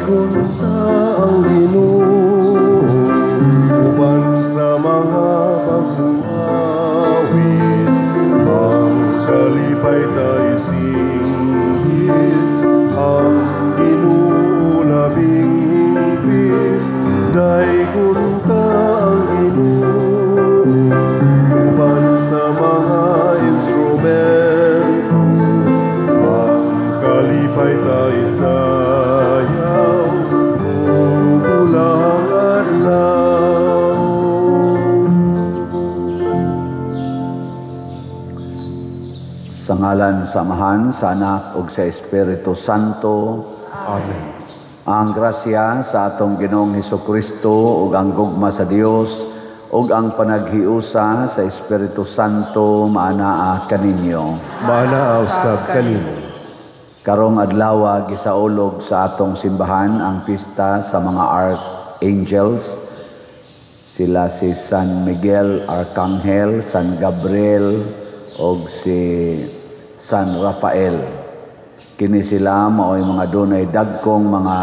gunta ang Ginoo uban sa mga bagong awit, ang kalipay tayo singgit, ang Ginoo labing hingpit. Daigon ka ang Ginoo uban sa mga instrumento, ang kalipay tayo sayaw ulang adlaw. Sa ngalan sa Amahan, sa Anak ug sa Espiritu Santo. Amen. Ang grasya sa atong Ginoong Hesukristo ug ang gugma sa Dios ug ang panaghiusa sa Espiritu Santo maanaa kaninyo. Manaaw sab kanimo. Karong adlaw gisaulog sa atong simbahan ang pista sa mga archangels. Sila si San Miguel Arcangel, San Gabriel ug si San Rafael. Kini sila mao'y mga dunay dagkong mga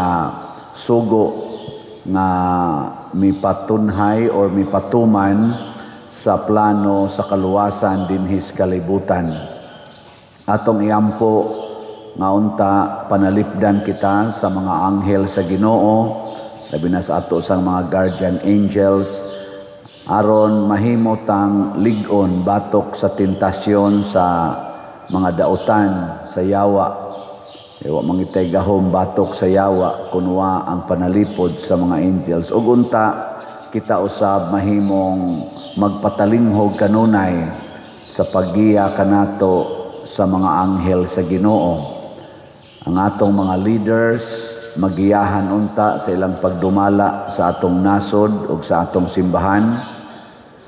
sugo nga mipatunhay or mipatuman sa plano sa kaluwasan dinhis kalibutan. Atong iampo nga unta panalipdan kita sa mga anghel sa Ginoo, labi na sa ato sang mga guardian angels, aron mahimotang lig-on batok sa tentasyon sa mga dautan sa yawa. Ewa mangitay gahom batok sa yawa kunwa ang panalipod sa mga angels. Ug unta kita usab mahimong magpatalinghog kanunay sa paggiya kanato sa mga anghel sa Ginoo. Ang atong mga leaders magiyahan unta sa ilang pagdumala sa atong nasod ug sa atong simbahan.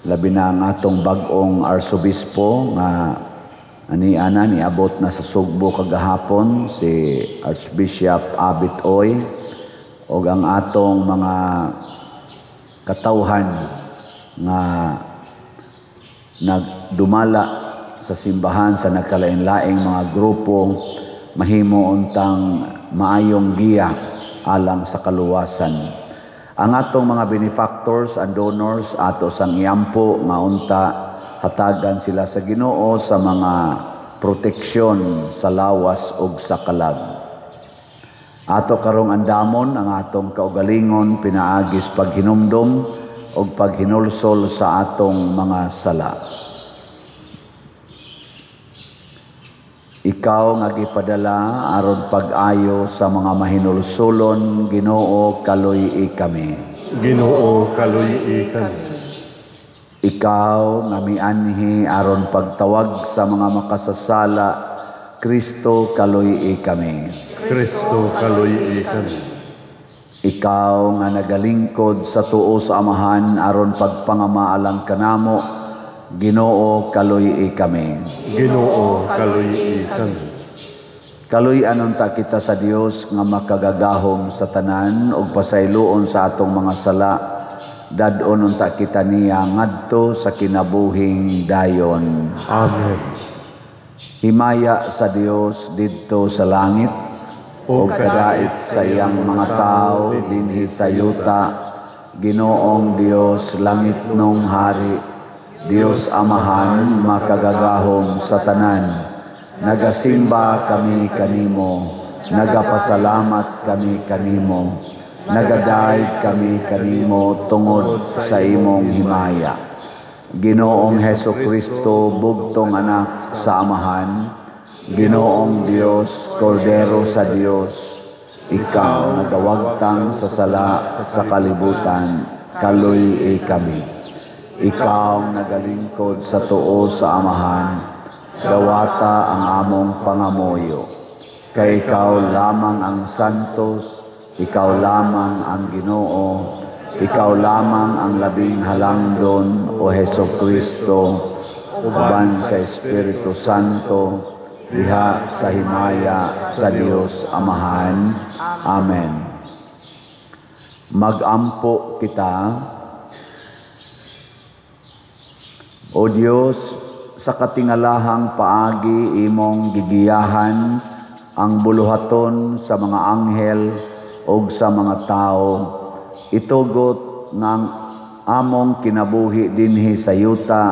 Labi na ang atong bag-ong arsobispo nga ani-ana niabot na sa Sugbo kagahapon si Archbishop Abit Oy ug ang atong mga katawhan nga nagdumala sa simbahan sa nagkalain-laing mga grupo mahimo untang maayong giya alang sa kaluwasan. Ang atong mga benefactors and donors ato sang iampo nga unta hatagan sila sa Ginoo sa mga proteksyon sa lawas ug sa kalag. Ato karong andamon ang atong kaugalingon pinaagis paghinumdom ug paghinulsol sa atong mga sala. Ikaw nga gipadala aron pag-ayo sa mga mahinulsolon, Ginoo kaluy-i kami. Ginoo kaluy-i kami. Ikaw nga mianhi aron pagtawag sa mga makasasala, Kristo kaluy-i kami. Kristo kaluy-i kami. Ikaw nga nagalingkod sa tuo sa Amahan aron pagpangamaalang kanamo, Ginoo kaluy-i kami. Ginoo kaluy-i kami. Kaluy-an unta kita sa Dios nga makagagahom sa tanan ug pasayloon sa atong mga sala. Dadon unta kita niya ngadto sa kinabuhing dayon. Amen. Himaya sa Dios didto sa langit o kadait sa iyang mga tao dinhi sa yuta. Ginoong Dios langit nung hari, Dios Amahan makagagahom sa tanan. Nagasimba kami kanimo, nagapasalamat kami kanimo. Nagadaig kami kanimo tungod sa imong himaya. Ginoong Hesukristo, bugtong anak sa Amahan, Ginoong Dios, Kordero sa Dios, ikaw nagawagtang sa sala sa kalibutan, kaluy-i kami. Ikaw nagalingkod sa tuo sa Amahan, gawata ang among pangamoyo. Kay ikaw lamang ang santos, ikaw lamang ang Ginoo, ikaw lamang ang labing halangdon o Hesukristo, uban sa Espiritu Santo, diha sa himaya sa Dios Amahan. Amen. Magampo kita, O Dios, sa katingalahang paagi imong gigiyahan ang buluhaton sa mga anghel ug sa mga tao, itugot ng among kinabuhi dinhi sa yuta,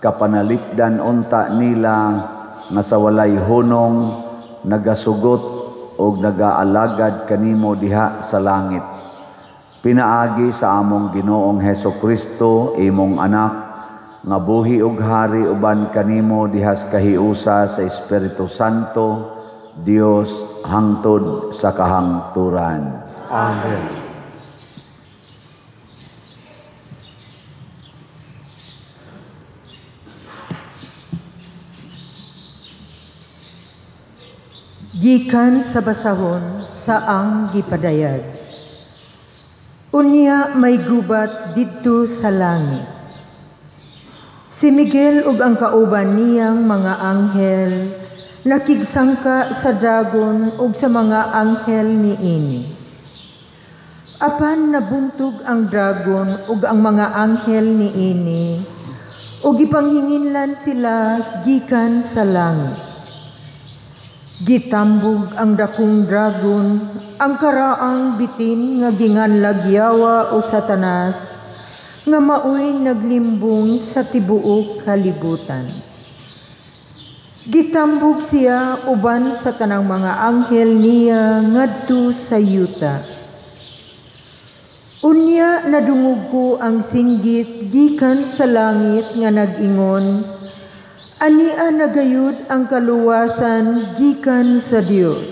kapanalipdan unta nila nga sa walay hunong nagasugot ug nagaalagad kanimo diha sa langit. Pinaagi sa among Ginoong Hesukristo, imong anak, nga buhi ug hari uban kanimo dihas kahiusa sa Espiritu Santo, Dios hangtod sa kahangturan. Amen. Gikan sa basahon sa ang gipadayag. Unya may gubat didto sa langit. Si Miguel ug ang kauban niyang mga anghel nakigsangka sa dragon ug sa mga anghel niini. Apan nabuntog ang dragon ug ang mga anghel niini ug gipanghinginlan sila gikan sa langit. Gitambog ang dakong dragon, ang karaang bitin nga ginganlag Yawa o Satanas, nga maoy naglimbong sa tibuok kalibutan. Gitambog siya uban sa tanang mga anghel niya ngadto sa yuta. Unya nadungog ko ang singgit gikan sa langit nga nag-ingon, ania nagayud ang kaluwasan gikan sa Dios.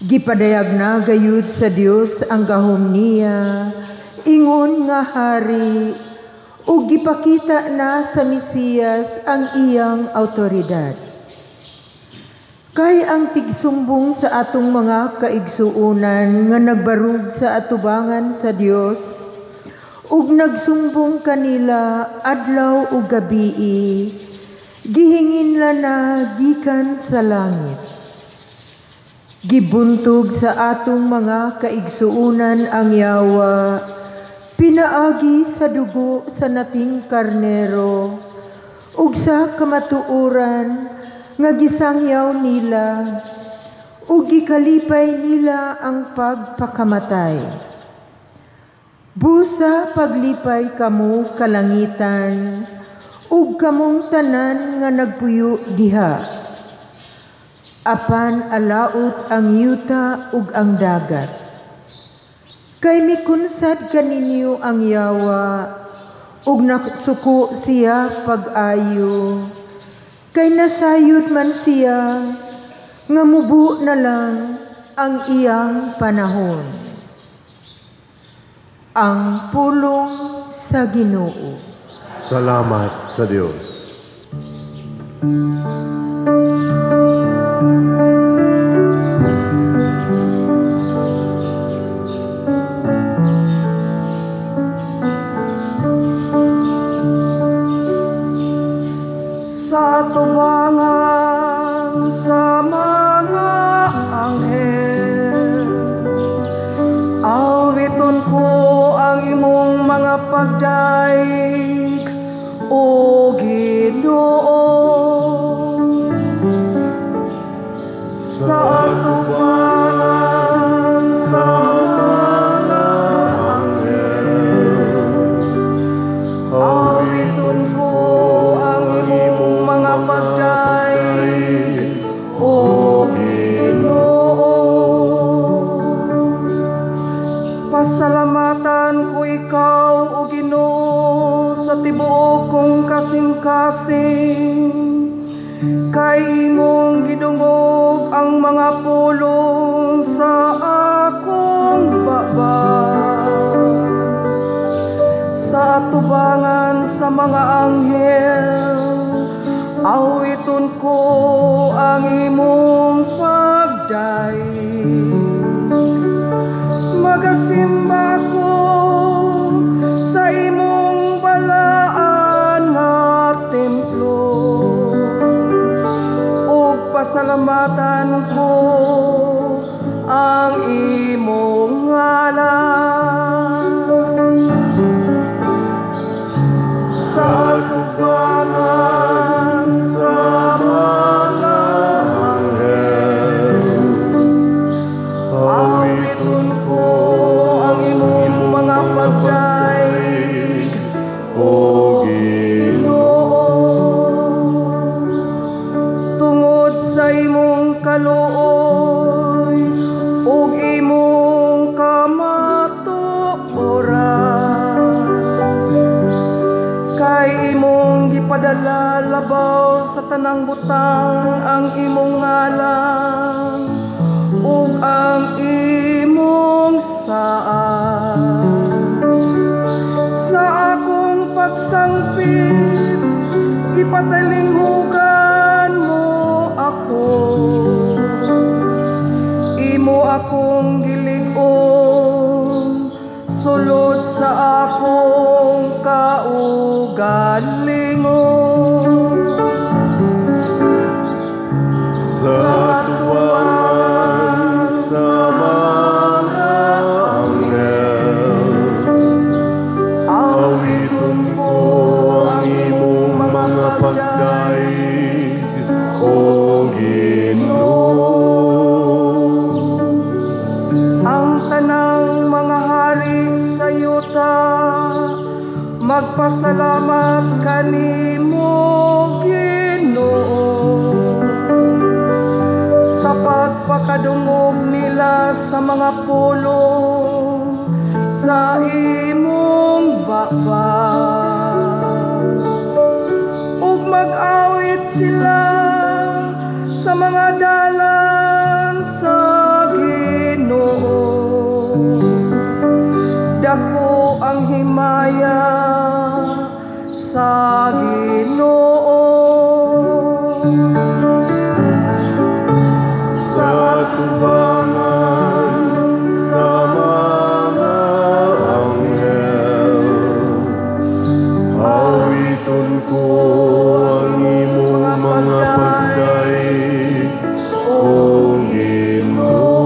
Gipadayag na gayud sa Dios ang gahom niya, ingon nga hari, ug gipakita na sa Mesiyas ang iyang awtoridad. Kay ang tigsumbong sa atong mga kaigsuunan nga nagbarug sa atubangan sa Dios, ug nagsumbong kanila adlaw ug gabii, gihinginla na gikan sa langit. Gibuntog sa atong mga kaigsuunan ang Yawa, pinaagi sa dugo sa nating karnero, ug sa kamatuoran nga gisangyaw nila, ug gikalipay nila ang pagpakamatay. Busa paglipay kamo kalangitan, ug kamong tanan nga nagpuyo diha. Apan alaot ang yuta ug ang dagat. Kay mikunsad kaninyo ang Yawa, ug nasuko siya pag-ayo. Kay nasayod man siya, nga mubo na lang ang iyang panahon. Ang pulong sa Ginoo. Salamat sa Diyos. Sa tubangan sa mga anghel, awiton ko ang imong mga pagdaig, o Ginoo. Sa tubangan sa mga anghel, awiton ko ang imong mga pagdaig, o Ginoo. Pasalamatan ko ikaw, o Ginoo, sa tibuok kong kasing-kasing, kay imong gidungog ang mga pulong sa akong baba. Sa atubangan sa mga anghel, awiton ko ang imong pagdaig. Magasimba ko sa imong balaan nga templo, ug pasalamatan ko ang imong ngalan. Sa tubangan sa mga anghel, Ilalalabaw sa tanang butang ang imong ngalan ug ang imong saan. Sa akong pagsangpit ipatalinghugan mo ako, imo akong gilig-on sulod sa akong kaugalingon. Sa tuwangan sa mga anghel, awiton ko ang imong mga pagdaig, O Ginoo. Ang tanang mga hari sa yuta magpasalamat kanimo, Ginoo, sa pagpakadungog nila sa mga pulong sa imong bakbak, ug mag-awit sila sa mga dalan sa Ginoo. Dako ang himaya sa Ginoo. Sa tubangan sa mga anghel, awiton ko ang imong mga pagdaig, O Ginoo.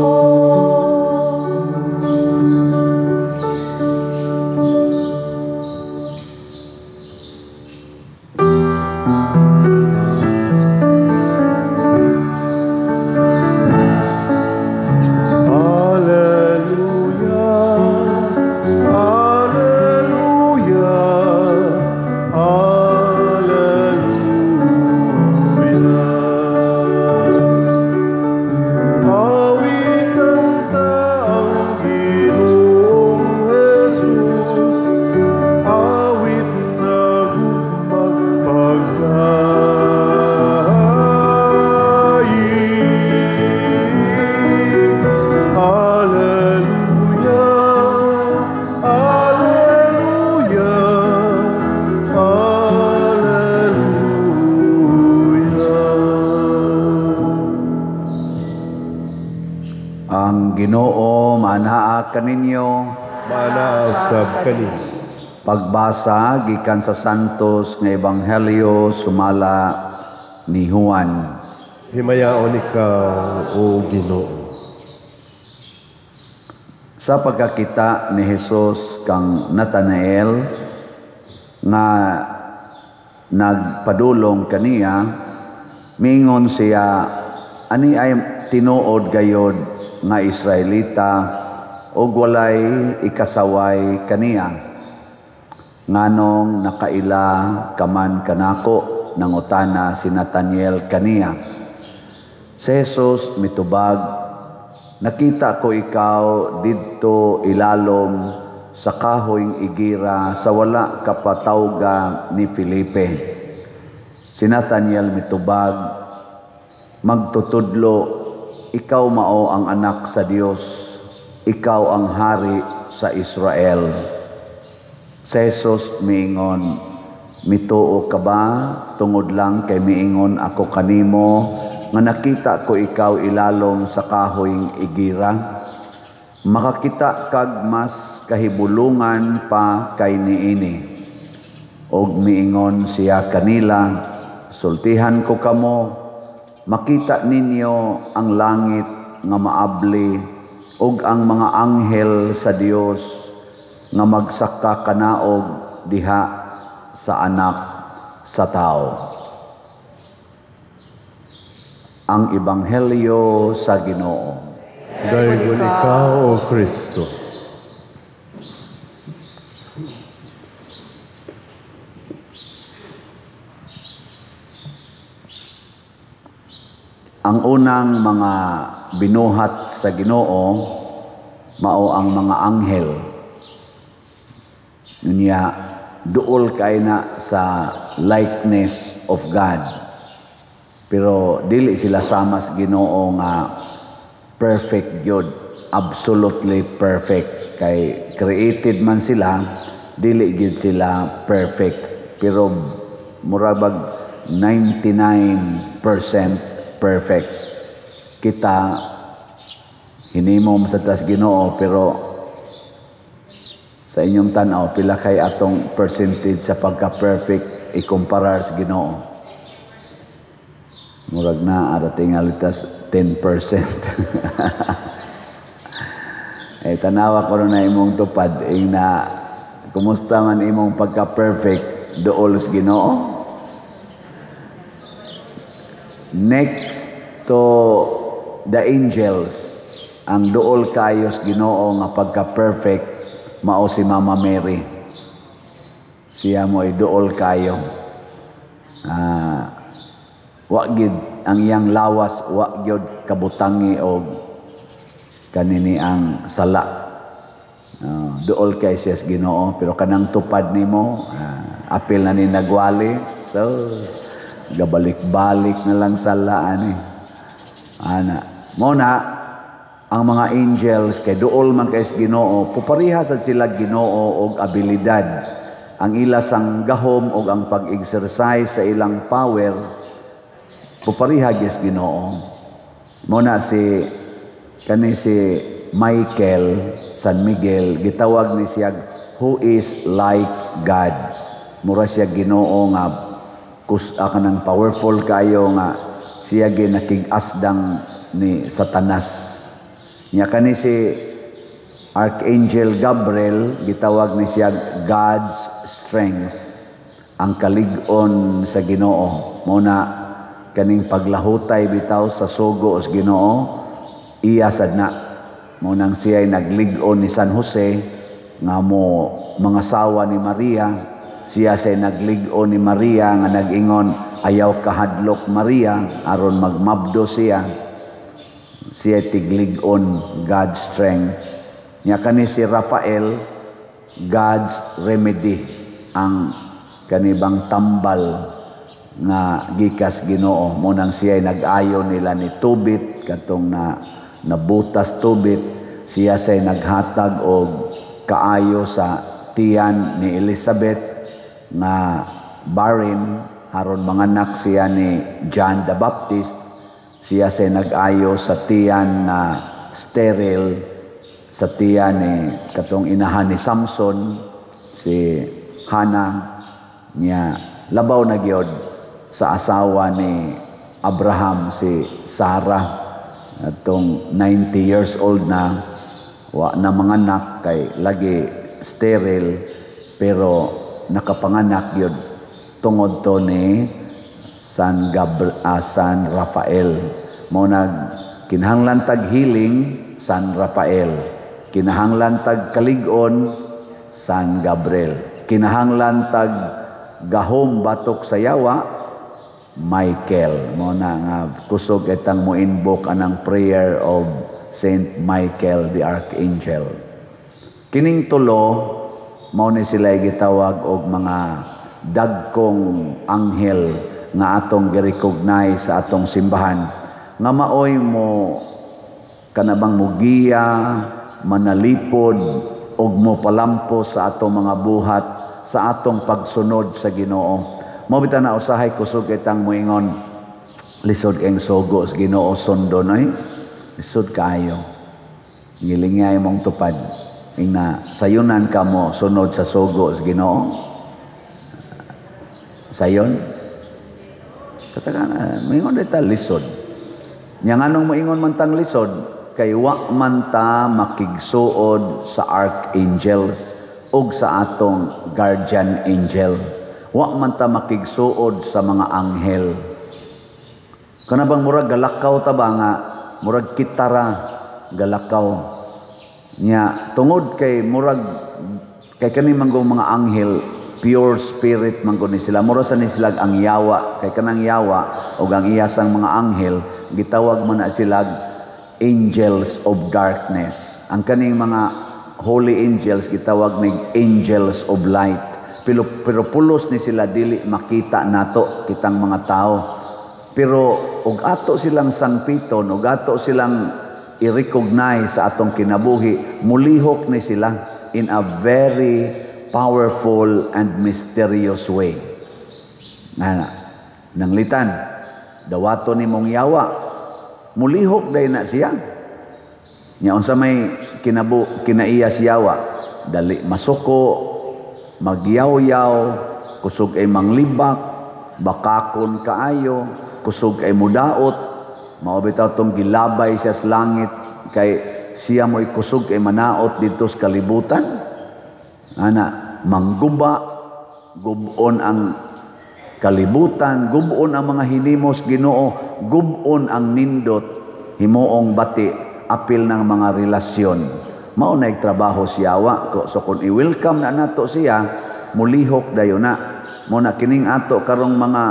Ang Ginoo manaa kaninyo. Manaasab kanin. Pagbasa gikan sa santos nga ebanghelyo sumala ni Juan. Himayaon ikaw, O Ginoo. Sa pagkakita ni Jesus kang Natanael nga nagpadulong kaniya, mingon siya, ani ay tinuod gayod nga Israelita o walay ikasaway kaniya. Nganong nakaila kaman kanako nangutana si Nathanael kaniya. Si Jesus mitubag, nakita ko ikaw didto ilalom sa kahoyng igira sa wala kapatawga ni Felipe. Si Nathanael mitubag, magtutudlo, ikaw mao ang anak sa Dios, ikaw ang hari sa Israel. Si Jesus miingon, mituo ka ba tungod lang kay miingon ako kanimo nga nakita ko ikaw ilalom sa kahoyng igira? Makakita kag mas kahibulungan pa kay niini. Og miingon siya kanila, sultihan ko kamo, makita ninyo ang langit nga maabli ug ang mga anghel sa Dios nga magsaka kanaog diha sa anak sa tao. Ang ebanghelyo sa Ginoo. Daygon ikaw, O Kristo. Ang unang mga binuhat sa Ginoo mao ang mga anghel. Niya duol kay na sa likeness of God. Pero dili sila sama sa Ginoo nga perfect gyud, absolutely perfect. Kay created man sila, dili gyud sila perfect. Pero murabag 99% perfect. Kita hinimom sa tas Ginoo, pero sa inyong tanaw pila kay atong percentage sa pagka-perfect ikumparar sa Ginoo? Murag na arating alitas 10%. Tanawa ko na imong tupad na kumusta man imong pagka-perfect duol sa Ginoo. Next to the angels, ang duol kayo sa Ginoo nga pagka-perfect mao si Mama Mary. Siya mo ay duol kayo. Wa gid ang iyang lawas, wa gyud kabutangi og kanini ang sala. Duol kay siya sa Ginoo, pero kanang tupad nimo apil na ni nagwali. So gabalik-balik na lang sala ani. Muna ang mga angels kay duol man kay sa Ginoo, pupariha sad sila Ginoo og abilidad. Ang ila sang gahom og ang pag-exercise sa ilang power pupariha gyud sa Ginoo. Muna si Michael, San Miguel, gitawag ni siya who is like God. Mura siya Ginoo nga kanang powerful kayo nga siya ginakig-asdang ni Satanas. Nya kani si Archangel Gabriel, gitawag ni siya God's strength, ang kalig-on sa Ginoo. Muna kaning paglahutay bitaw sa sugo sa Ginoo, iya sad na. Munang siya ay naglig-on ni San Jose nga mo mga sawa ni Maria. Siya say naglig-on ni Maria nga nag-ingon ayaw kahadlok Maria aron magmabdo siya. Siya tiglig-on God's strength. Nya kani si Rafael, God's remedy, ang kanibang tambal nga gikas Ginoo. Munang siya ay nag-ayo nila ni tubit katong nabutas tubit. Siya say naghatag og kaayo sa tiyan ni Elizabeth nga barren haron manganak siya ni John the Baptist. Siya say nag-ayo sa tiyan na sterile, sa tiyan ni katong inahan ni Samson, si Hannah. Niya labaw na gyud sa asawa ni Abraham, si Sarah. Atong 90 years old na, wa na manganak kay lagi sterile, pero nakapanganak yun tungod to ni San Rafael. Mo kinahanglan tag healing, San Rafael. Kinahanglan tag kalig-on, San Gabriel. Kinahanglan tag gahom batok sa yawa, Michael. Mo nga kusog itang mo invoke anang prayer of Saint Michael the Archangel. Kining tulo mao ni sila gitawag og mga dagkong anghel nga atong gi-recognize sa atong simbahan nga maoy mo kanabang mugiya, manalipod og mo palampo sa atong mga buhat sa atong pagsunod sa Ginoo. Mao bitaw na usahay kusog itang moingon lisod eng sugo sa Ginoo sundo noy. Lisod kayo. Gilingay mong tupad. Ina sayunan ka mo sunod sa sugo sa Ginoo. Sayon. Katakana, moingon dita lisod. Nya nganong moingon man tang lisod kay wa man ta makigsuod sa archangels ug sa atong guardian angel. Wa man ta makigsuod sa mga anghel. Kana bang murag galakaw ta ba nga murag kitara galakaw. Nya tungod kay murag kay kani manggong mga anghel pure spirit manggo ni sila, mura sa ni sila ang yawa, kay kanang yawa o ang iyasang mga anghel gitawag man na sila angels of darkness. Ang kaning mga holy angels gitawag ni angels of light. pero pulos ni sila dili makita nato kitang mga tao. Pero og ato silang sangpiton, og ato silang i-recognize sa atong kinabuhi, mulihok ni sila in a very powerful and mysterious way. Nanglitan, dawato ni mong yawa, mulihok day na siya. Nya unsa may kinaiya si yawa, dali masuko, magyaw-yaw, kusog ay manglibak, bakakon kaayo, kusog ay mudaot, mao bitaw tong gilabay siya sa langit kay siya mo'y kusog ay manaot dito sa kalibutan. Mangguba, gubon ang kalibutan, gubon ang mga hinimos Ginoo, gubon ang nindot, himuong bati, apil ng mga relasyon. Mao na trabaho siyawa. So kung i-welcome na nato siya, mulihok dayon na. Mo na kining ato karong mga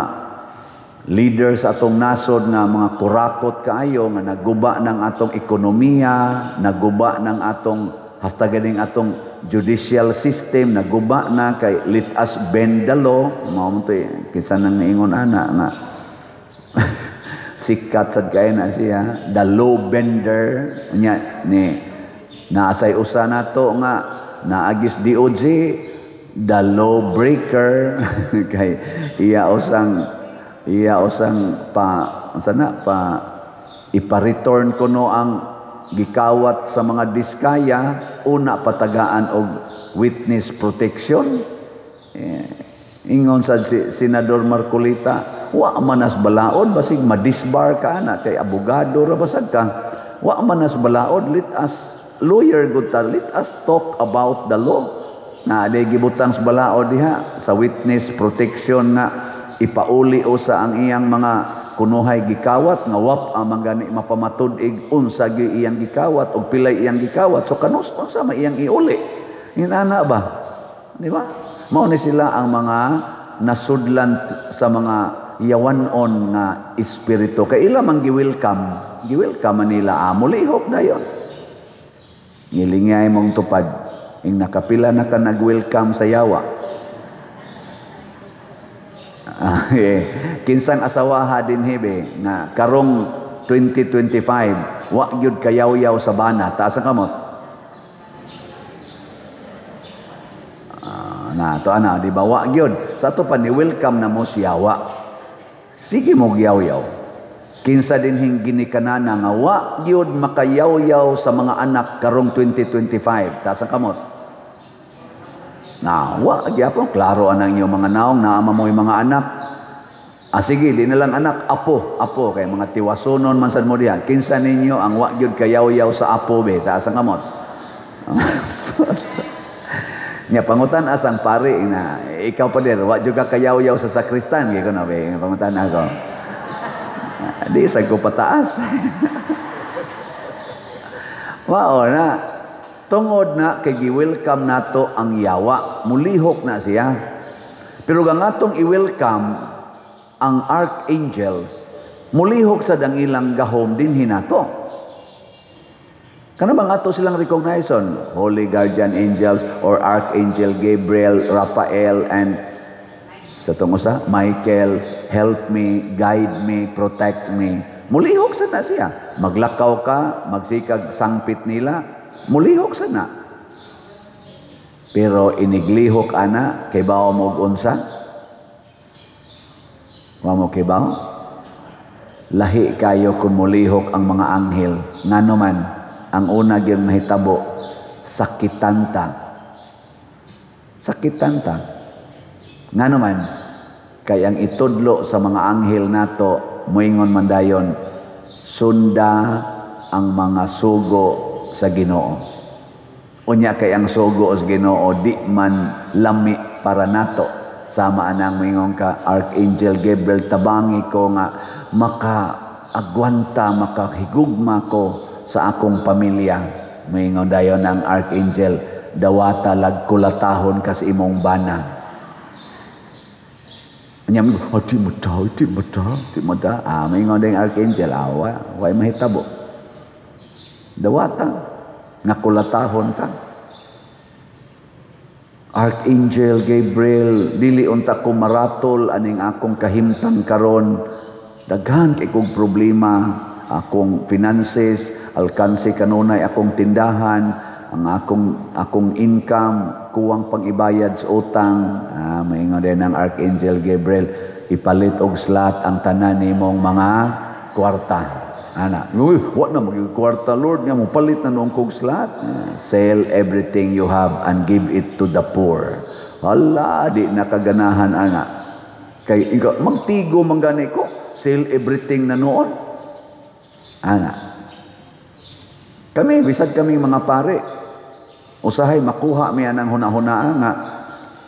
leaders atong nasod nga mga kurakot kaayo nga naguba ng atong ekonomiya, naguba ng atong hasta ganing atong judicial system, naguba na kay let us bend the law. Mao mo to kinsa nang niingon ana nga sikat sad kay na siya, the law bender nya ni naasay usa nato nga naagis DOJ, the law breaker kay iya usang ipa-return ko no ang gikawat sa mga diskaya, una patagaan og witness protection. Ingon sa Senador Marcolita, wa manas balaod basig madisbar ka na kay abogado ra basag ka, wa manas balaod, let us lawyer good ta, let us talk about the law. Na aday gibutang sa balaod diha sa witness protection nga ipauli usa ang iyang mga kunuhay gikawat nga wap ang mangani mapamatud-ig unsa gyud iyang gikawat og pilay iyang gikawat, so kanus unsa may iyang iuli. Inana ba, di ba? Mao ni sila ang mga nasudlan sa mga yawanon nga espiritu kay ila man giwelcome nila, mulihok dayon. Ngilingay mong tupad ing nakapila na ka nag-welcome sa yawa. Kinsang asawaha din hebe na karong 2025 wa gyud kayaw-yaw sa bana, taas ang kamot. Di ba wa gyud sa ato pa ni welcome na mo si yawa. Sige mo yaw-yaw. Kinsa din hing ginikanana nga wa gyud makayaw-yaw sa mga anak karong 2025, taas ang kamot. Wa gyapon klaro anang inyo mga naong naama mo mga anak. Sige, di na lang anak, apo kay mga tiwasonon man sad mo diha. Kinsa ninyo ang wa gyud kayaw-yaw sa apo be, taas ang kamot. Nya pangutan asang pare na ikaw pa dir wa jud ka kayaw-yaw sa sakristan gyud na be, pangutan ako. Di sa ko pataas. Wao na tungod na kay gi-welcome nato ang yawa, mulihok na siya. Pero gangatong i-welcome ang archangels, mulihok sa dangilang gahom din hinato. Kana bang ato silang recognition, holy guardian angels or archangel Gabriel, Raphael, and sa tungosa Michael, help me, guide me, protect me. Mulihok sa na siya. Maglakaw ka, magsikag sangpit nila, mulihok sa na. Pero iniglihok ana, kay bawa mo unsa? Wa mo kay bawa? Lahi kayo kung mulihok ang mga anghel. Ngano man, ang una gyud mahitabo, sakitanta. Ngano man, kay ang itudlo sa mga anghel nato, moingon man dayon, sunda ang mga sugo sa Ginoo. Unya kay ang sugo sa Ginoo di man lami para nato. Sama anang moingon ka, Archangel Gabriel, tabangi ko nga makaagwanta, makahigugma ko sa akong pamilya. Moingon dayon ang Archangel, dawata lagkulatahon ka sa imong bana. Nyam ti mata. May ngodeng archangel way mahitabo. Dawata nakulatahon ka. Archangel Gabriel, dili unta ko maratol aning akong kahimtang karon. Daghan kay kong problema, akong finances, alkanse kanunay akong tindahan, ang akong income, kuwang pangibayad sa utang. Maingon din ang Archangel Gabriel, ipalit og slot ang tanan nimong mga kwarta. Ana, uy, what na maging kwarta, Lord, nga mo palit na noong kog slot. Sell everything you have and give it to the poor. Hala, di nakaganahan, ana. Kay magtigo manggani ko, sell everything na noon. Ana. Kami, bisag kami mga pare, usahay makuha mi anang hunahunaan nga,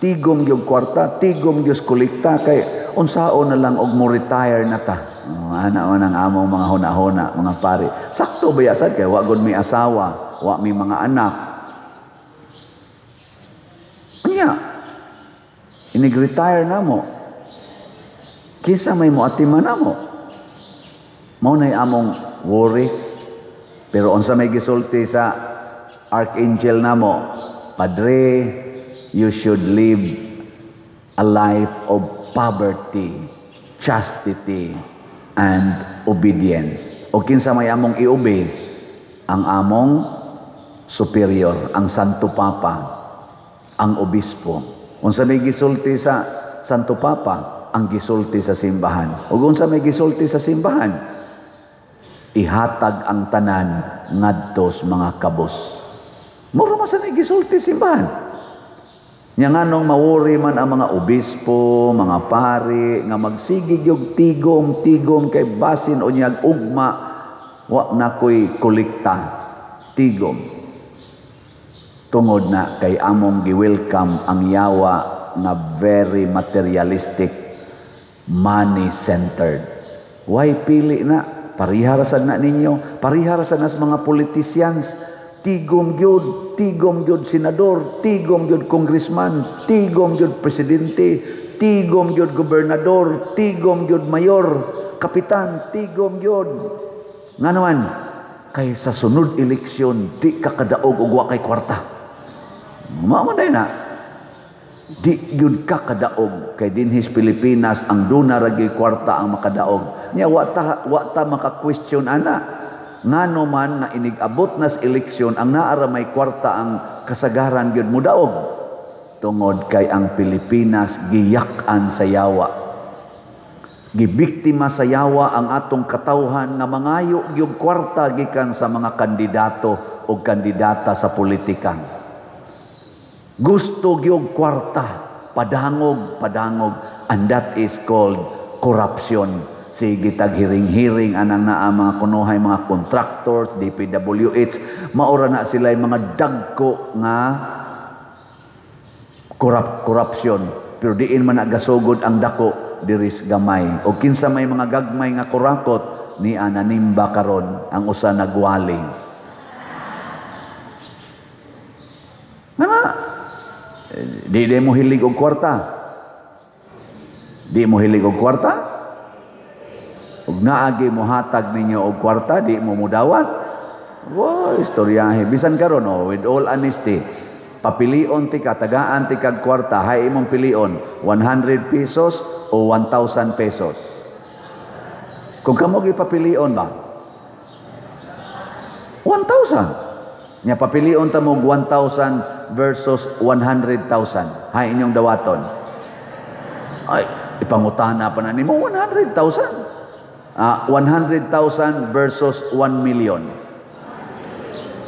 tigom gyud kwarta, tigom gyud kolekta, kay unsaon na lang og mo retire na ta. Ana man ang among mga hunahuna, mga pare. Sakto ba yasad kay wa gud mi asawa, wa mi mga anak. Anya, inig-retire na mo. Kinsa may mo atiman na mo. Mao nay among worries. Pero unsa may gisulti sa Archangel na mo, Padre, you should live a life of poverty, chastity, and obedience. O kinsa may among iubi, ang among superior, ang Santo Papa, ang obispo. Unsa may gisulti sa Santo Papa, ang gisulti sa simbahan. O unsa may gisulti sa simbahan, ihatag ang tanan ngadtos mga kabos. Mura man sa gisulti simbahan. Nya nganong mawori man ang mga obispo, mga pari nga magsigig yung tigom kay basin o niyag ugma wa na ko'y kolekta tigom. Tungod na kay among gi-welcome ang yawa na very materialistic, money-centered. Why pili na? Pariharasan na ninyo, pariharasan na sa mga politicians. Tigom gyud senador, tigom gyud congressman, tigom gyud presidente, tigom gyud gobernador, tigom gyud mayor, kapitan, tigom gyud. Nga naman, kay sa sunod eleksyon, di ka kadaog og wa kay kwarta. Mao man na. Di gyud ka kadaog kay dinhis Pilipinas ang duna ra gyud kwarta ang makadaog. Nya wa ta maka-question ana. Ngano man na inig-abot na sa eleksyon ang naara may kwarta ang kasagaran gyud mo daog. Tungod kay ang Pilipinas giyak-an sa yawa. Gibiktima sa yawa ang atong katawhan nga mangayo gyud kwarta gikan sa mga kandidato o kandidata sa politika. Gusto gyud kwarta, padangog, and that is called corruption. Sige taghiring-hiring anang naa mga kunuhay, mga contractors, DPWH, maura na sila mga dagko nga corruption. Pero diin man nagasugod ang dako, diris gamay. O kinsa may mga gagmay nga kurakot, ni ananimba karon ang usa nagwaling. Nga, di mo hilig og kwarta. Di mo hilig og kwarta? Ug naagi mo hatag ninyo og kwarta, di mo mudawat. Wow, istoryahe. Bisan karon with all honesty, papilion ti ka, tagaan ti kag kwarta, hay imong pilion 100 pesos o 1,000 pesos. Kung kamo gipapilion ba? 1,000. Nya papilion ta mo 1,000 versus 100,000. Hay inyong dawaton. Ay, ipangutana pa na nimo 100,000. 100,000 versus 1 million.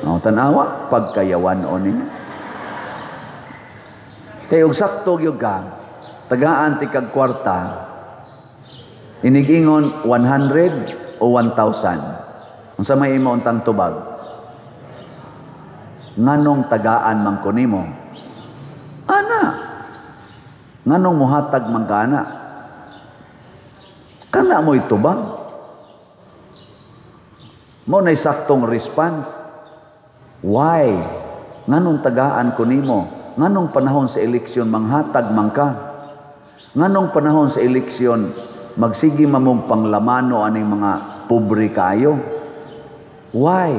Tanawa, pagkayawan o ninyo. Kaya og sakto gyud ka, tagaan ti kag kwarta, inigingon 100 o 1,000. Unsa may imo untang tubag? Nganong tagaan man ko nimo? Ana. Nganong muhatag man kana? Kana mo itubang. Mo na saktong response. Why? Nganong tagaan ko nimo? Nganong panahon sa eleksyon manghatag man ka? Nganong panahon sa eleksyon magsigi mamong panglamano aning mga pobre kayo? Why?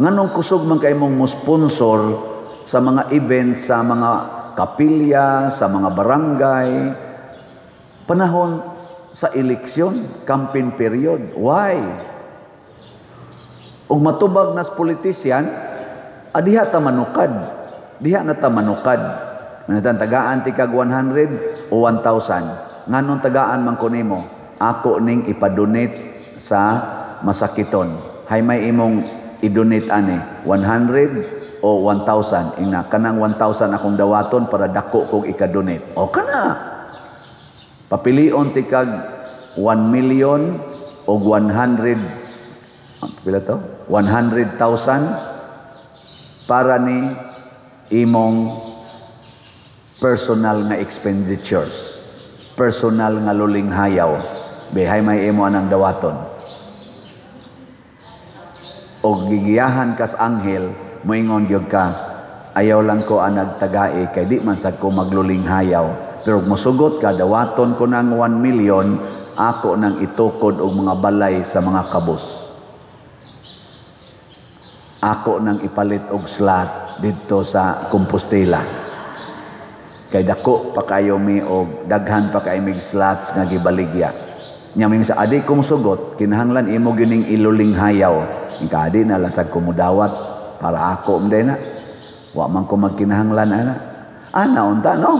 Nganong kusog man kay mong mo sponsor sa mga events, sa mga kapilya, sa mga barangay, panahon sa eleksyon, campaign period. Why? Ug matubag nas politisyan, diha ta manukad. Diha na ta manukad. Manatan tagaan ti kag 100 o 1,000. Nganon tagaan man ko nimo? Ako ning ipadonate sa masakiton. Hay may imong i-donate ani 100 o 1,000. Ina kanang 1,000 akong dawaton para dako kog ika-donate. O kana. Papilion ti kag 1 million o 100 pila to? 100,000 para ni imong personal nga expenditures, personal nga lulinghayaw. Behay may imo anang dawaton. O gigiyahan kas anghel, moingon gyud ka, ayaw lang ko anag tagai kay di man sad ko maglulinghayaw. Pero mosugot ka, dawaton ko ng 1 million, ako nang itukod og mga balay sa mga kabus. Ako nang ipalit og slot dito sa Compostela. Kay dako pa kayo mi og daghan pa kay mig slots nga gibaligya. Nya mi sa adi kong sugot, kinahanglan imo gining ilulinghayaw. Ika adi na lasag ko mudawat para ako mday na. Wa man ko magkinahanglan ana. Ana unta no.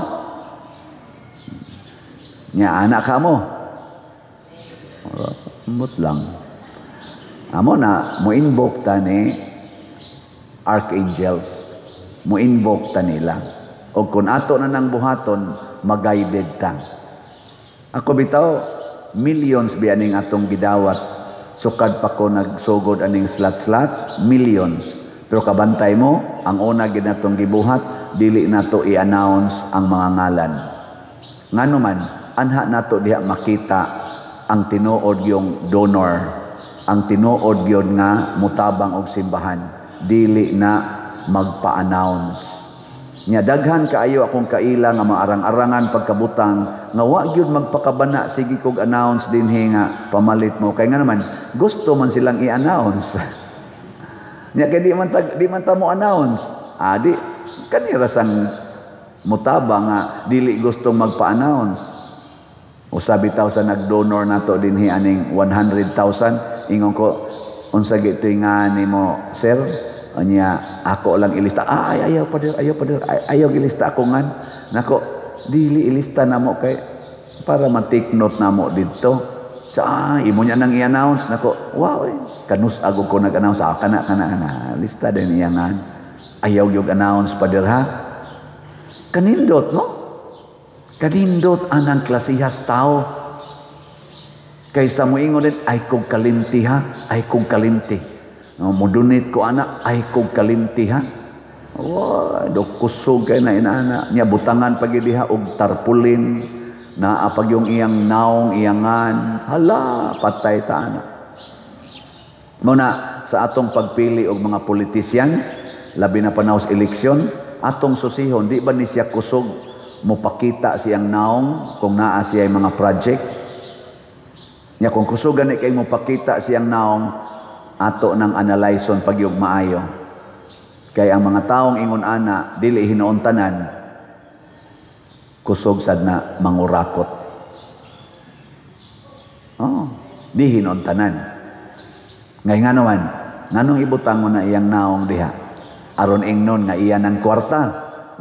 Nya anak ka mo. Mut lang. Amo na mo invoke ta ni archangels. Mo invoke ta nila. O kung ato na nang buhaton, mag-guided ta. Ako bitaw, millions biyaning atong gidawat. Sukad pa ko nagsugod aning slat-slat, millions. Pero kabantay mo, ang una ginatong gibuhat, dili nato i-announce ang mga ngalan. Ngano man, anha nato diha makita ang tinuod yung donor, ang tinuod yun nga mutabang og simbahan, dili na magpa-announce. Nya daghan kaayo akong kaila nga maarang-arangan pagkabutang nga wa gyud magpakabana sige kog announce dinhi nga pamalit mo kay nga naman gusto man silang i-announce. Nya kay di man ta mo announce. Di kanira sang mutabang nga dili gustong magpa-announce. Usabi taw sa nagdonor nato dinhi aning 100,000 ingon ko unsa gitoy nga nimo sir? Anya ako lang ilista. Ayaw ilista ako ngan. Nako dili ilista namo kay para ma-take note namo didto. Sa imo nya nang i-announce nako. Wow, kanus agog ko nag-announce kana lista din iyangan. Ayaw yung announce pader ha. Kanindot no? Kanindot anang klasihas tao. Kaysa mo ingon din ay kog kalimti ha, ay kog kalimti. No, mudunit ko anak ay kog kalimti ha. Do kusog kay na inaana niya butangan pag diha og tarpulin na apag yung iyang naong iyangan hala patay ta ana. Muna sa atong pagpili og mga politicians labi na panahon sa eleksyon atong susihon di ba ni siya kusog mopakita siyang naong kung naa siya mga project nya kung kusugan ni kay mopakita siyang naong ato nang analyson pagyug maayo. Kay ang mga taong ingon ana dili hinuon tanan kusog sad na mangurakot. Di hinuon tanan. Ngay nga naman, nganong ibutang mo na iyang naong diha? Aron ingnon nga iya ng kwarta.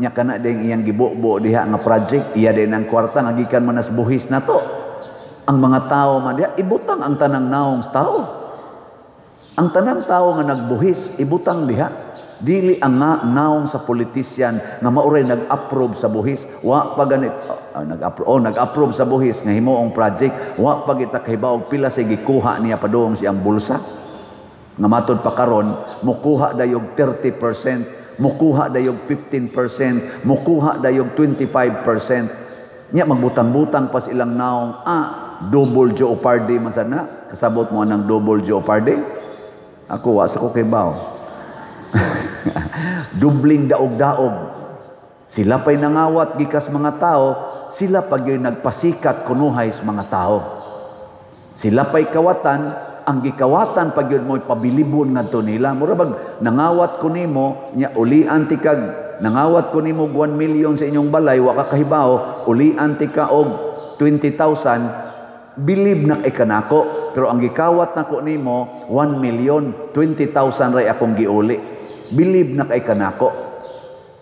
Nya kana ding iyang gibubo diha nga project, iya din ang kwarta nga gikan manas buhis na to. Ang mga tao man diha ibutang ang tanang naong sa tao. Ang tanang tao nga nagbuhis, ibutang diha. Dili ang naong sa politisyan nga mauray nag-approve sa buhis. Wa pa ganit, nag-approve sa buhis nga himuong project. Wa pa kita kahibaw pila sa gikuha niya padung siyang bulsa. Nga matod pa karon, mukuha dayog 30%, mukuha dayog 15%, mukuha dayog 25%. Nya magbutang-butang pa silang naong, double jeopardy man sana. Kasabot mo anang double jeopardy? Ako wa sa ko kibaw. Dubling daog-daog. Sila pa'y nangawat gikas mga tao, sila pa'y nagpasikat kunuhay sa mga tao. Sila pa'y kawatan, ang gikawatan pag yun mo'y pabilibon nga to nila. Murabag, nangawat ko nimo, nya ulian ti kag nangawat ko nimo 1 million sa inyong balay, wa ka kahibaw, ulian ti ka og 20,000, believe na kay kanako. Pero ang gikawat nako nimo 1 million, 20,000 ray akong giuli. Believe na kay kanako.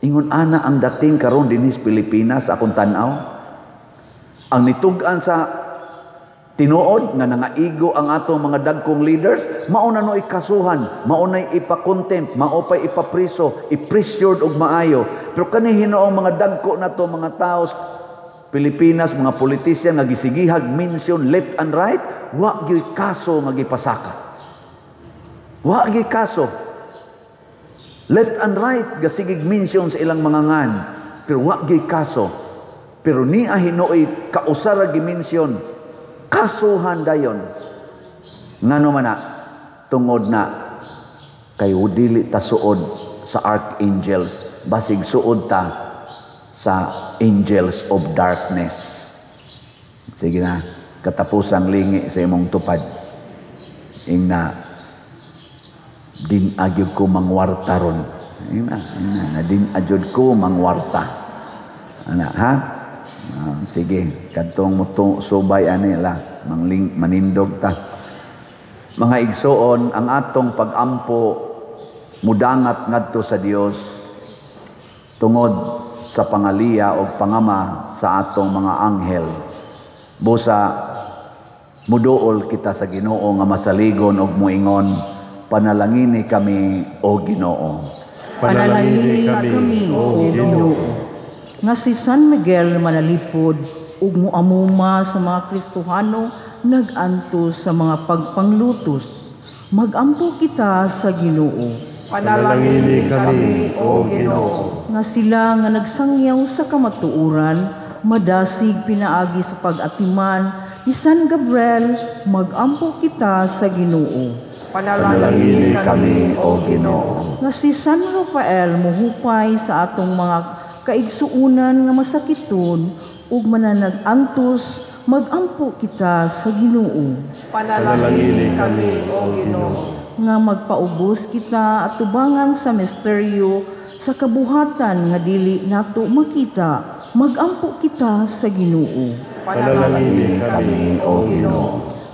Ingon ana ang dating karon dinis Pilipinas akong tan-aw. Ang nitug-an sa tinuod nga nangaigo ang atong mga dagkong leaders, mauna no ikasuhan, mauna ipa-contempt, maupay ipapriso, i-pressured og maayo. Pero kani hinuong mga dagko na to, mga tao sa Pilipinas, mga politician nga gisigihag mention left and right, wa gyud kaso nga gipasaka. Wa gyud kaso. Left and right gasigig mention sa ilang mga ngan, pero wa gyud kaso. Pero niya hinuoy kausara gi-mention, kasuhan dayon. Ngano man na, tungod na kayo dili ta suod sa archangels, basig suod ta sa angels of darkness. Sige na, katapusang lingi sa imong tupad. Ing na din agyod ko mangwarta ron. Ing na din agyod ko mangwarta. Ana ha? Sige, kadtong mo subay ani la manindog ta. Mga igsoon, ang atong pag-ampo mudangat ngadto sa Dios tungod sa pangaliya o pangama sa atong mga anghel. Busa muduol kita sa Ginoo nga masaligon og muingon, panalangini kami o Ginoo. Panalangini kami o Ginoo. Nga si San Miguel manalipod ug muamuma sa mga Kristohano nagantos sa mga pagpanglutos. Magampo kita sa Ginoo. Panalangini kami o Ginoo. Nga sila nga nagsangyaw sa kamatuuran, madasig pinaagi sa pag-atiman ni San Gabriel, magampo kita sa Ginoo. Panalangini kami o Ginoo. Nga si San Rafael muhupay sa atong mga kaigsuunan nga masakiton ug mananag-antos, magampo kita sa Ginoo. Panalangini kami o Ginoo. Nga magpaubos kita at tubangan sa misteryo sa kabuhatan nga dili nato makita, magampo kita sa Ginoo. Panalangini kami o Ginoo.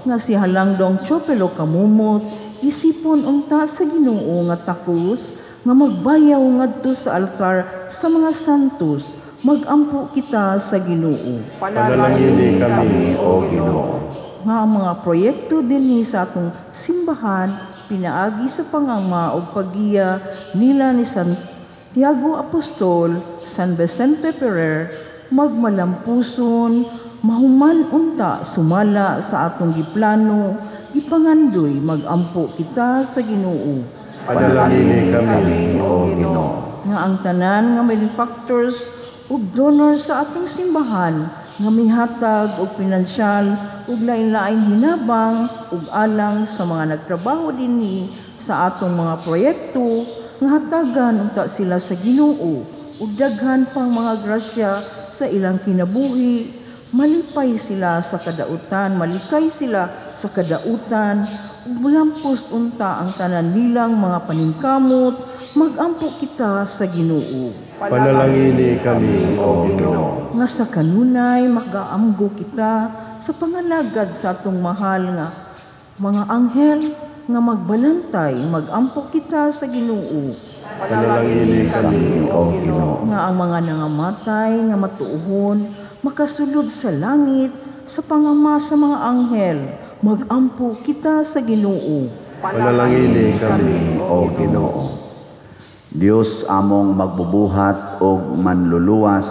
Nga si Halangdong Chopelo kamumot, isipon unta sa Ginoo nga takos, nga magbayaw ngadto sa altar sa mga santos, magampo kita sa Ginoo. Panalangini kami o Ginoo. Nga ang mga proyekto dinhi sa atong simbahan pinaagi sa pangama ug paggiya nila ni Santiago Apostol, San Vicente Ferrer, magmalampuson, mahuman unta sumala sa atong giplano, ipangandoy, magampo kita sa Ginoo. Panalangini kami o Ginoo. Nga ang tanan nga benefactors ug donor sa atong simbahan nga mihatag og pinansyal ug lain-laing hinabang ug alang sa mga nagtrabaho dinhi sa atong mga proyekto nga hatagan unta sila sa Ginoo ug daghan pang mga grasya sa ilang kinabuhi, malipay sila sa kadautan, malikay sila sa kadautan ug mulampos unta ang tanan nilang mga paningkamot, magampo kita sa Ginoo. Panalangini kami o Ginoo. Nga sa kanunay magaamgo kita sa pangalagad sa atong mahal nga mga anghel nga magbalantay, magampo kita sa Ginoo. Panalangini kami o Ginoo. Nga ang mga nangamatay nga matuuhon makasulod sa langit sa pangama sa mga anghel, magampo kita sa Ginoo. Panalangini kami o Ginoo. Dios among magbubuhat og manluluwas,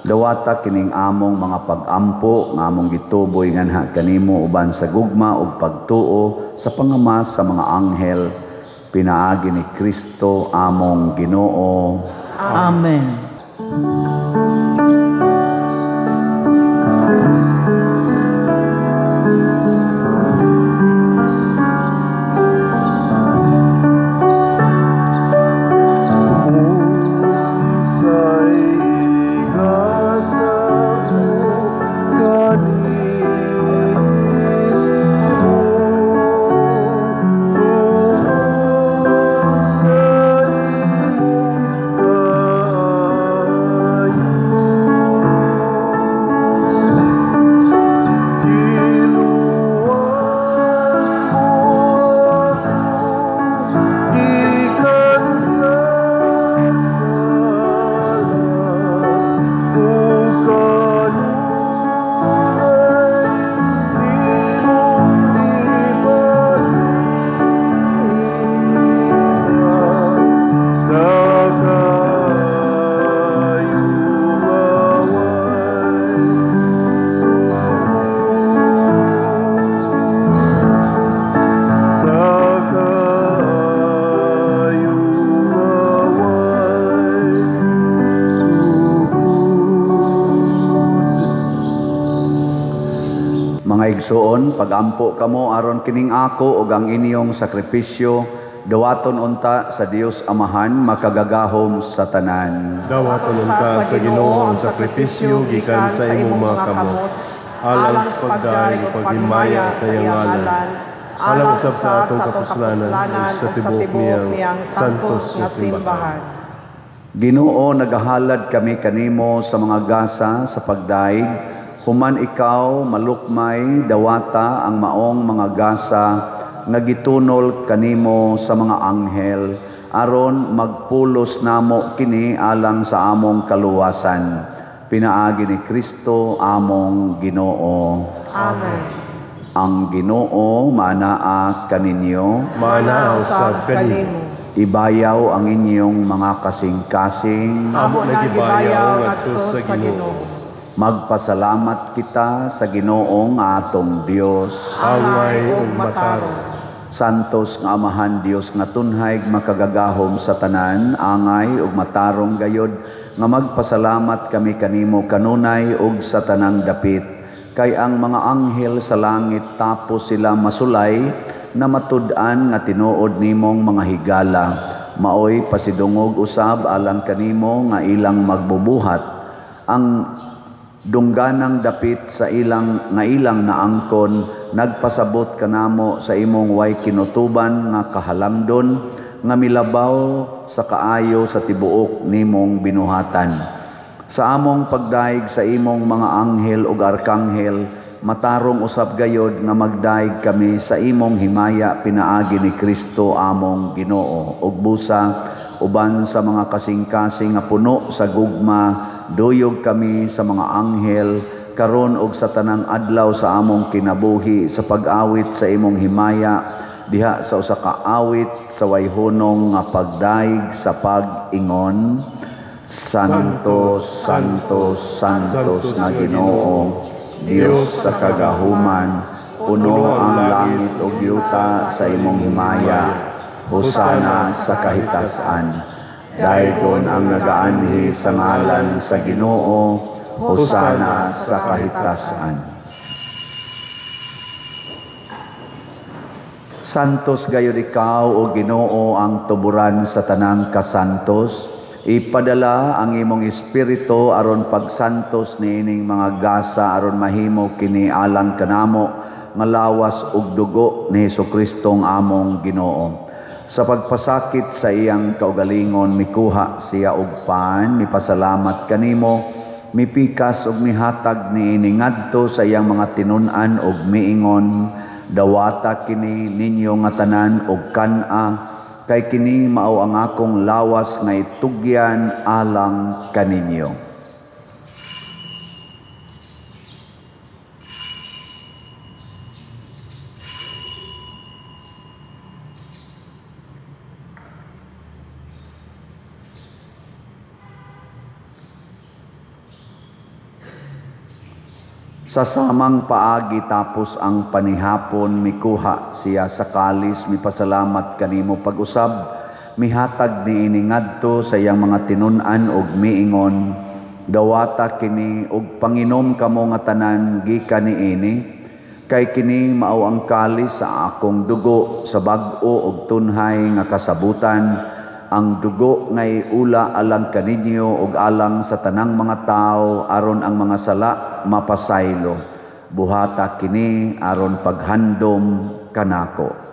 dawata kining among mga pag-ampo nga among gituboy nganha kanimo uban sa gugma ug pagtuo sa pangama sa mga anghel, pinaagi ni Kristo among Ginoo. Amen. Sa igsuon, pagampo kamo aron kining ako ug ang inyong sakripisyo dawaton unta sa Dios Amahan makagagahom sa tanan. Dawaton unta sa Ginoo ang sakripisyo gikan sa imong mga kamot. Alang sa pagdaig ug paghimaya sa iyang ngalan. Alang usab sa atong kapuslanan ug sa tibuok niyang santos nga simbahan. Ginoo, nagahalad kami kanimo sa mga gasa sa pagdaig. Human ikaw malukmay dawata ang maong mga gasa nga gitunol kanimo sa mga anghel aron magpulos namo kini alang sa among kaluwasan. Pinaagi ni Kristo among Ginoo. Amen. Ang Ginoo manaa kaninyo, Manaaw sa kanimo. ibayaw ang inyong mga kasing-kasing. Amo nagibayaw ngadto sa Ginoo. Magpasalamat kita sa Ginoo nga atong Dios. Angay ug matarong. Santos nga Amahan Dios nga tunhay makagagahom sa tanan, angay ug matarong gayod nga magpasalamat kami kanimo kanunay ug sa tanang dapit. Kay ang mga anghel sa langit tapos sila masulay na matud-an nga tinuod nimong mga higala. Maoy pasidungog usab alang kanimo nga ilang magbubuhat. Ang dungganang dapit sa ilang naangkon nagpasabot kanamo sa imong way kinutuban nga kahalamdon nga milabaw sa kaayo sa tibuok nimong binuhatan. Sa among pagdaig sa imong mga anghel ug arkanghel matarong usab gayod nga magdaig kami sa imong himaya pinaagi ni Kristo among Ginoo ug busa uban sa mga kasing-kasing nga puno sa gugma duyog kami sa mga anghel karon og sa tanang adlaw sa among kinabuhi sa pag-awit sa imong himaya diha sa usa ka awit sa wayhunong nga pagdaig sa pag-ingon. Santos, Santos, Santos na Ginoo, Dios sa kagahuman, puno ang langit ug yuta sa imong himaya. Hosana sa kahitasan. Daygon ang nagaanhi sa ngalan sa Ginoo. Hosana sa kahitasan. Santos gayud ikaw o Ginoo ang tuburan sa tanang kasantos. Ipadala ang imong espiritu aron pagsantos niining mga gasa aron mahimo kini alang kanamo nga lawas ug dugo ni Hesukristo among Ginoo. Sa pagpasakit sa iyang kaugalingon mikuha siya og pan, mipasalamat kanimo, mipikas ug mihatag niini ngadto sa iyang mga tinun-an ug miingon, dawata kini ninyo nga tanan og kan-a, kay kini mao ang akong lawas nga itugyan alang kaninyo. Sa samang paagi tapos ang panihapon mikuha siya sa kalis, mipasalamat kanimo pag-usab, mihatag niini ngadto sa iyang mga tinun-an ug miingon, dawata kini ug panginom kamo nga tanan gikan niini, kay kini mao ang kalis sa akong dugo sa bag-o ug tunhay nga kasabutan. Ang dugo ngay ula alang kaninyo ug alang sa tanang mga tao aron ang mga sala mapasaylo. Buhata kini aron paghandom kanako.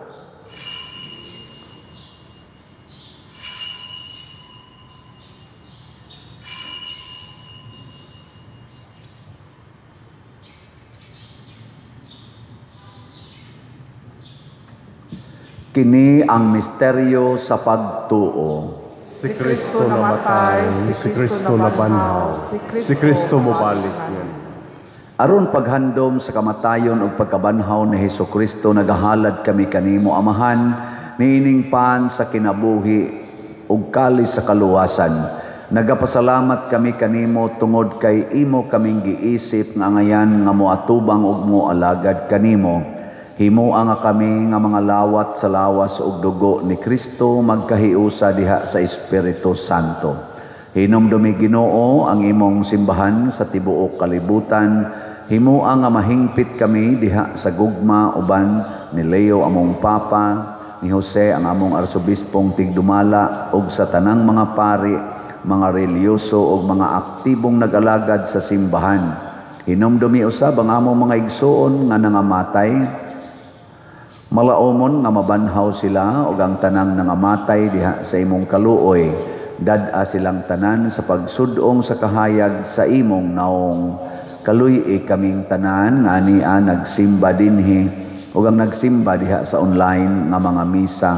Kini ang misteryo sa pagtuo. Si Kristo namatay, si Kristo nabanhaw, si Kristo mobalik niyan. Aron paghandom sa kamatayon ug pagkabanhaw ni Hesukristo nagahalad kami kanimo Amahan niining pan sa kinabuhi ug kalis sa kaluwasan. Nagapasalamat kami kanimo tungod kay imo kaming giisip nga ngayan nga moatubang ug moalagad kanimo. Himuang nga kami nga mga lawat sa lawas ug dugo ni Kristo magkahiusa diha sa Espiritu Santo. Hinumdumi Ginoo ang imong simbahan sa tibuok kalibutan Himuang nga mahingpit kami diha sa gugma uban ni Leo among Papa, ni Jose ang among Arsobispong Tigdumala ug sa tanang mga pari, mga reliyoso ug mga aktibong nag-alagad sa simbahan. Hinumdumi usab ang among mga igsoon nga nangamatay. Malaumon nga mabanhaw sila ug ang tanang nangamatay diha sa imong kaluoy. Dad-a silang tanan sa pagsudong sa kahayag sa imong naong. Kaluy kaming tanan nga ania nagsimba dinhi ug ang nagsimba diha sa online nga mga misa.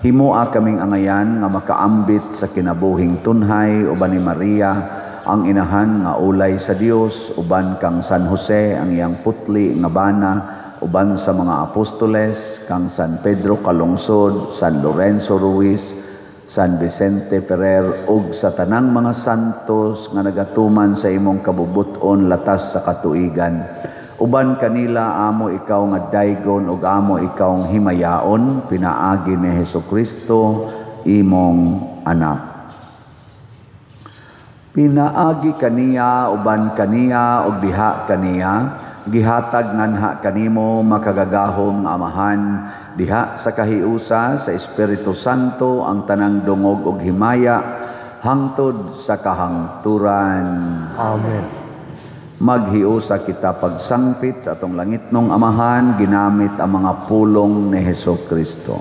Himoa kaming angayan nga makaambit sa kinabuhing tunhay uban ni Maria ang inahan nga ulay sa Dios, uban kang San Jose ang iyang putli nga bana, uban sa mga apostoles kang San Pedro Calungsod, San Lorenzo Ruiz, San Vicente Ferrer ug sa tanang mga santos nga nagatuman sa imong kabubuton latas sa katuigan. Uban kanila amo ikaw nga daygon ug amo ikaw himayaon pinaagi ni Hesukristo imong anak. Pinaagi kaniya uban kaniya ug diha kaniya gihatag nganha kanimo makagagahom nga amahan diha sa kahiusa sa Espiritu Santo ang tanang dungog ug himaya hangtod sa kahangturan. Amen. Maghiusa kita pagsangpit sa atong langitnong amahan ginamit ang mga pulong ni Hesukristo.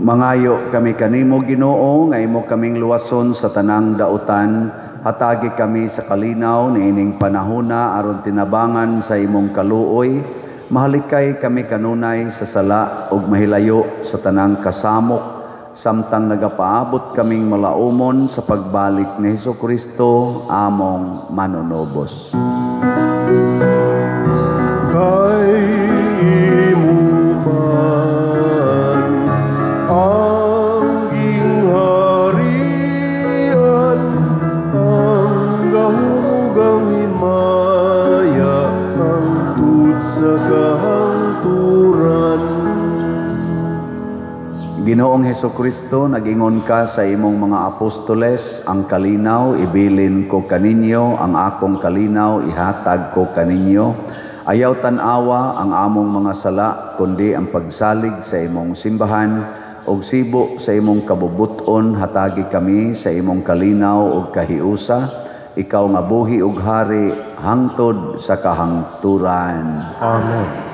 Mangayo kami kanimo Ginoo nga imo kaming luwason sa tanang dautan, hatagi kami sa kalinaw niining panahona aron tinabangan sa imong kaluoy, mahalikay kami kanunay sa sala ug mahilayo sa tanang kasamok, samtang nagapaabot kaming malaumon sa pagbalik ni Hesukristo among manunobos. Kay imo Ginoong Hesukristo, nagingon ka sa imong mga apostoles, ang kalinaw ibilin ko kaninyo, ang akong kalinaw ihatag ko kaninyo. Ayaw tanawa ang among mga sala, kundi ang pagsalig sa imong simbahan, og sibo sa imong kabubuton, hatagi kami sa imong kalinaw ug kahiusa, ikaw nga buhi ug hari, hangtod sa kahangturan. Amen.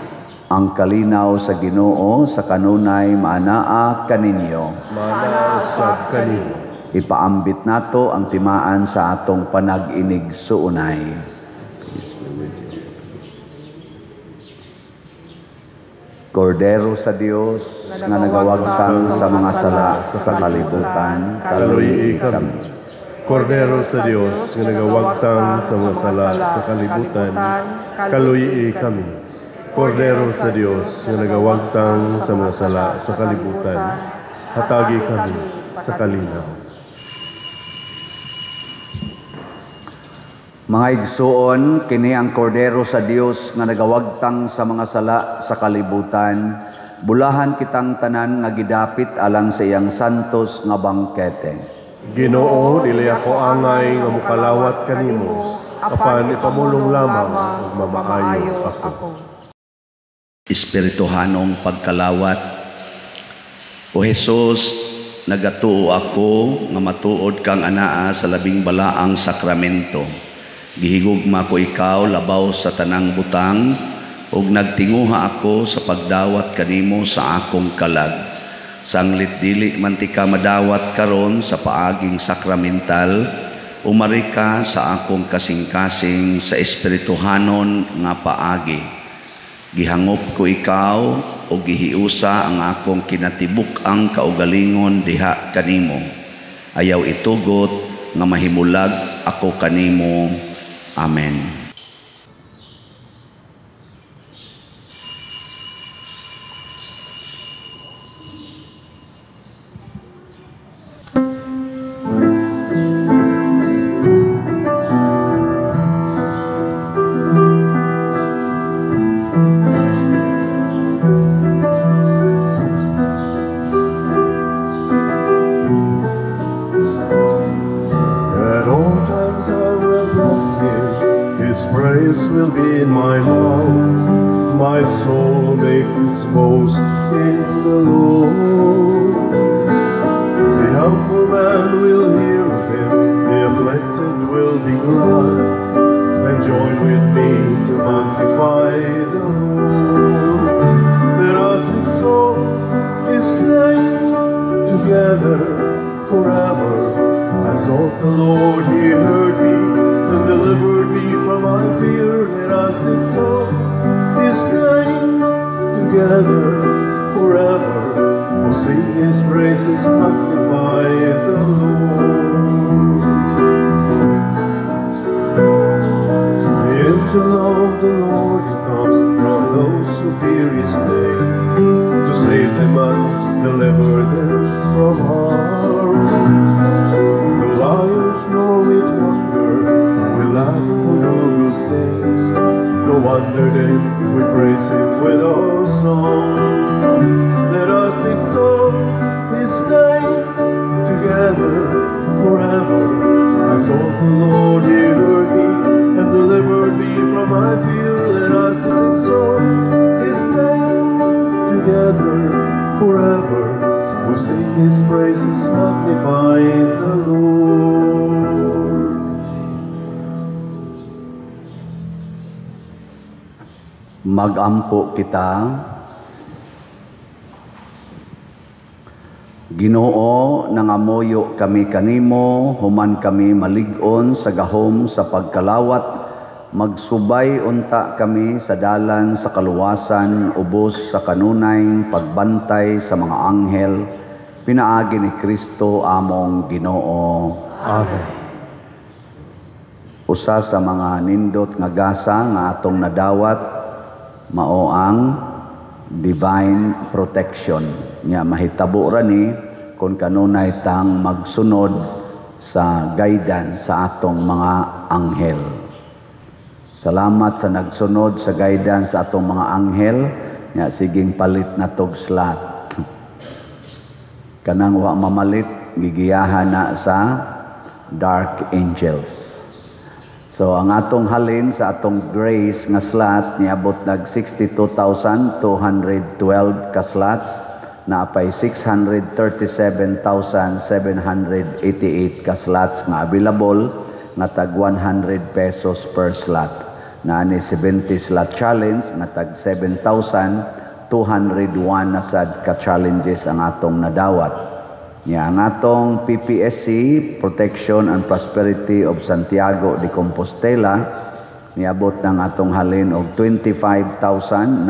Ang kalinaw sa Ginoo sa kanunay maanaa kaninyo. Manasab kanimo. Ipaambit nato ang timaan sa atong panag-inig suunay. Kordero sa Dios nga nagawagtang sa mga sala sa kalibutan, kaluyi kami. Kordero sa Dios nga nagawagtang sa mga sala sa kalibutan, kaluyi kami. Kordero sa Dios nga nagawagtang sa mga sala sa kalibutan, hatagi kami sa kalinaw. Mga igsuon, kini ang kordero sa Dios nga nagawagtang sa mga sala sa kalibutan, bulahan kitang tanan nga gidapit alang sa iyang santos nga bangkete. Ginoo, dili ako angay nga mukalawat kanimo, apan ipamulong lamang ug mamaayo ako. Espirituhanong pagkalawat, O Jesus, nagatuo ako nga matuod kang anaa sa labing balaang sakramento. Gihigugma ko ikaw labaw sa tanang butang, ug nagtinguha ako sa pagdawat kanimo sa akong kalag. Sanglit dili man ti ka madawat karon sa paaging sakramental, umari ka sa akong kasing-kasing sa espirituhanon nga paagi. Gihangop ko ikaw o gihiusa ang akong kinatibuk-ang kaugalingon diha kanimo. Ayaw itugot nga mahimulag ako kanimo. Amen. Praise will be in my mouth. My soul makes its boast in the Lord. The humble man will hear of him, the afflicted will be glad, and join with me to magnify the Lord. Let us exalt His name together forever. As of the Lord He heard me and delivered me from my fear. Let us exalt His name together forever. We'll sing His praises, magnify the Lord. The angel of the Lord comes from those who fear His name, to save them and deliver them from harm. The lions roar with hunger, we laugh for no good things. No wonder then we praise Him with our song. Let us exalt His name together forever. As of the Lord He heard me and delivered me from my fear. Let us exalt His name together forever. We'll sing His praises, magnify the Lord. Magampo kita. Ginoo, nangamoyo kami kanimo, human kami malig-on sa gahom sa pagkalawat, magsubay unta kami sa dalan sa kaluwasan, ubos sa kanunay, pagbantay sa mga anghel, pinaagi ni Kristo among Ginoo. Amen. Usa sa mga nindot nga gasa nga atong nadawat, mao ang divine protection. Nya mahitabo ra ni kung kanunay tang magsunod sa guidance sa atong mga anghel. Salamat sa nagsunod sa guidance sa atong mga anghel. Nya siging palit na tog slot. Kanang wa mamalit gigiyahan na sa dark angels. So ang atong halin sa atong grace nga slot niabot nag 62,212 ka slots, na apay 637,788 ka slots nga available, nga tag 100 pesos per slot. Na ni 70 slot challenge nga tag 7,201 na sad ka challenges ang atong nadawat. Ang atong PPSC, Protection and Prosperity of Santiago de Compostela, niabot ng atong halin og 25,959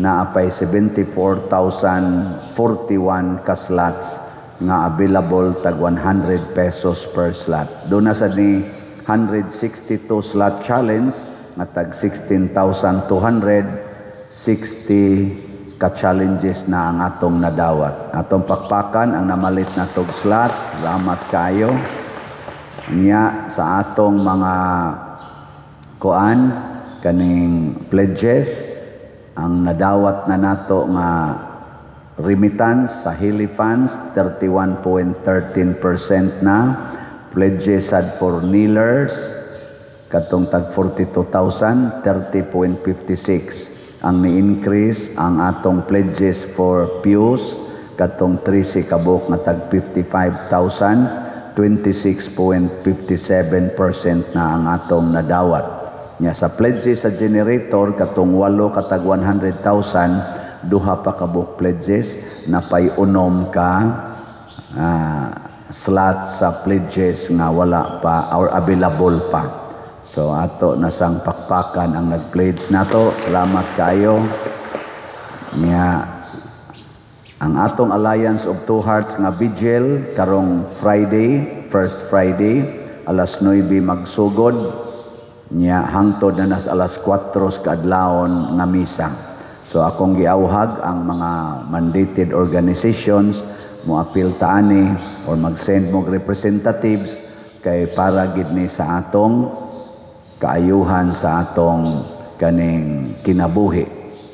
na apay 74,041 ka slots nga available tag 100 pesos per slot. Doon na sa ni 162 slot challenge nga tag 16,260 ka-challenges na ang atong nadawat. Atong pakpakan ang namalit na tog slots. Salamat kayo. Nya sa atong mga kuan kaning pledges ang nadawat na nato nga remittance sa Hilly Funds 31.13% na. Pledges sad for kneelers katong tag 42,000 30.56. Ang ni-increase ang atong pledges for pews katong 13 kabok nga tag 55,000 26.57% na ang atong nadawat. Nya sa pledges sa generator katong 8 katag 100,000 duha pa kabuk pledges na pay-unom ka slot sa pledges nga wala pa or available pa. So ato nasang pakpakan ang nag-pledge nato. Salamat kayo. Nya ang atong Alliance of Two Hearts nga vigil karong Friday, first Friday, alas 9 magsugod. Nya hangtod na nas alas 4 kaadlawon nga misa. So akong giawhag ang mga mandated organizations mo apil taani or mag-send mo representatives kay para gid ni sa atong kaayuhan sa atong kaning kinabuhi.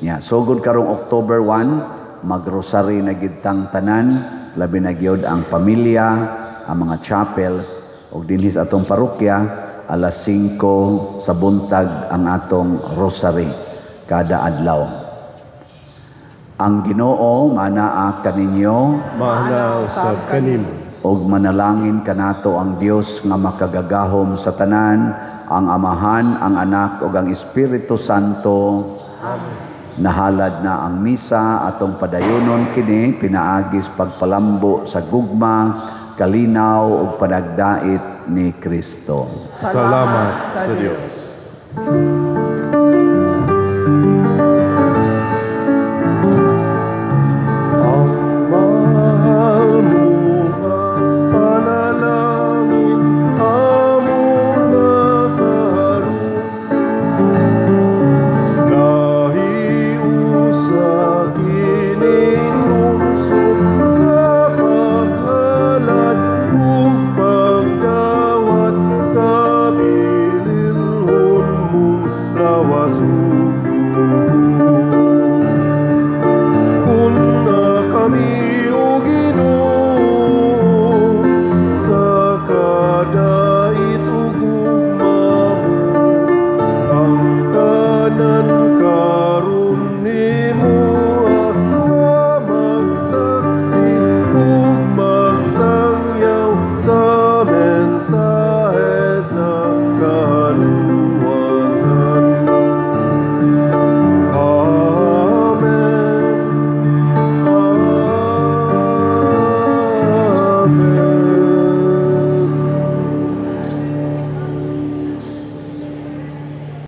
Nya sugod karong October 1 magrosary na gid tang tanan, labi na gyud ang pamilya, ang mga chapels ug dinhi sa atong parokya alas 5 sa buntag ang atong rosary kada adlaw. Ang Ginoo manaa kaninyo, Mahal sa kanimo. og manalangin kanato ang Dios nga makagagahom sa tanan, ang Amahan, ang Anak ug ang Espiritu Santo. Amen. Nahalad na ang misa atong padayonon kini pinaagis pagpalambo sa gugma, kalinaw ug panagdait ni Kristo. Salamat sa Dios.